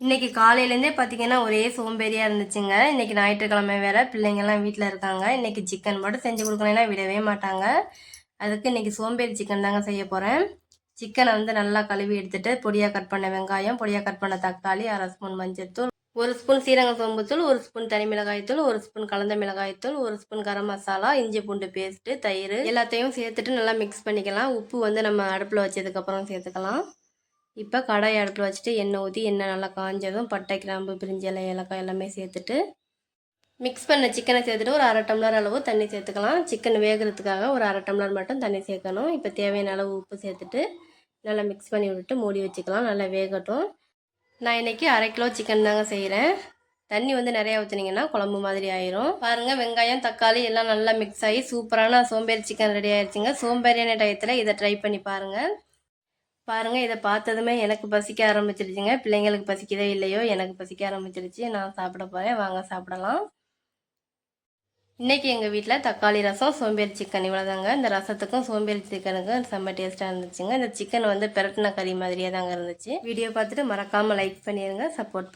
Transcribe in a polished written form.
இன்றைக்கி காலையிலேருந்தே பார்த்திங்கன்னா ஒரே சோம்பேறியாக இருந்துச்சுங்க. இன்றைக்கி ஞாயிற்றுக்கிழமை வேறு, பிள்ளைங்கள்லாம் வீட்டில் இருக்காங்க. இன்றைக்கி சிக்கன் மட்டும் செஞ்சு கொடுக்கணுன்னா விடவே மாட்டாங்க. அதுக்கு இன்றைக்கி சோம்பேறி சிக்கன் தாங்க செய்ய போகிறேன். சிக்கனை வந்து நல்லா கழுவி எடுத்துகிட்டு பொடியாக கட் பண்ண வெங்காயம், பொடியாக கட் பண்ண தக்காளி, 1/2 ஸ்பூன் மஞ்சள்தூள், 1 ஸ்பூன் சீரக சோம்புத்தூள், 1 ஸ்பூன் தனி மிளகாய்த்தூள், 1 ஸ்பூன் கலந்த மிளகாய்த்தூள், 1 ஸ்பூன் கரம் மசாலா, இஞ்சி பூண்டு பேஸ்ட்டு, தயிர் எல்லாத்தையும் சேர்த்துட்டு நல்லா மிக்ஸ் பண்ணிக்கலாம். உப்பு வந்து நம்ம அடுப்பில் வச்சதுக்கப்புறம் சேர்த்துக்கலாம். இப்போ கடாய் அடுப்பில் வச்சுட்டு எண்ணெய் ஊற்றி எண்ணெய் நல்லா காஞ்சதும் பட்டை, கிராம்பு, பிரிஞ்சி இலை, ஏலக்காய் எல்லாமே சேர்த்துட்டு மிக்ஸ் பண்ண சிக்கனை சேர்த்துட்டு ஒரு 1/2 டம்ளர் அளவு தண்ணி சேர்த்துக்கலாம். சிக்கன் வேகிறதுக்காக ஒரு 1/2 டம்ளர் மட்டும் தண்ணி சேர்க்கணும். இப்போ தேவையான அளவு உப்பு சேர்த்துட்டு நல்லா மிக்ஸ் பண்ணி விட்டுட்டு மூடி வச்சுக்கலாம். நல்லா வேகட்டும். நான் இன்றைக்கி 1/2 கிலோ சிக்கன் தாங்க செய்கிறேன். தண்ணி வந்து நிறையா ஊற்றுனீங்கன்னா குழம்பு மாதிரி ஆயிரும். பாருங்கள், வெங்காயம், தக்காளி எல்லாம் நல்லா மிக்ஸ் ஆகி சூப்பரான சோம்பேறி சிக்கன் ரெடி ஆயிடுச்சுங்க. சோம்பேறியான டயத்தில் இதை ட்ரை பண்ணி பாருங்கள். இதை பார்த்ததுமே எனக்கு பசிக்க ஆரம்பிச்சிருச்சுங்க. பிள்ளைங்களுக்கு பசிக்குதோ இல்லையோ, எனக்கு பசிக்க ஆரம்பிச்சிருச்சு. நான் சாப்பிட போகிறேன். வாங்க சாப்பிடலாம். இன்றைக்கி எங்கள் வீட்டில் தக்காளி ரசம், சோம்பேறி சிக்கன் இவ்வளோதாங்க. இந்த ரசத்துக்கும் சோம்பேறி சிக்கனுக்கும் செம்ம டேஸ்ட்டாக இருந்துச்சுங்க. இந்த சிக்கன் வந்து பெரட்டின கறி மாதிரியே தாங்க இருந்துச்சு. வீடியோ பார்த்துட்டு மறக்காமல் லைக் பண்ணிடுங்க, சப்போர்ட்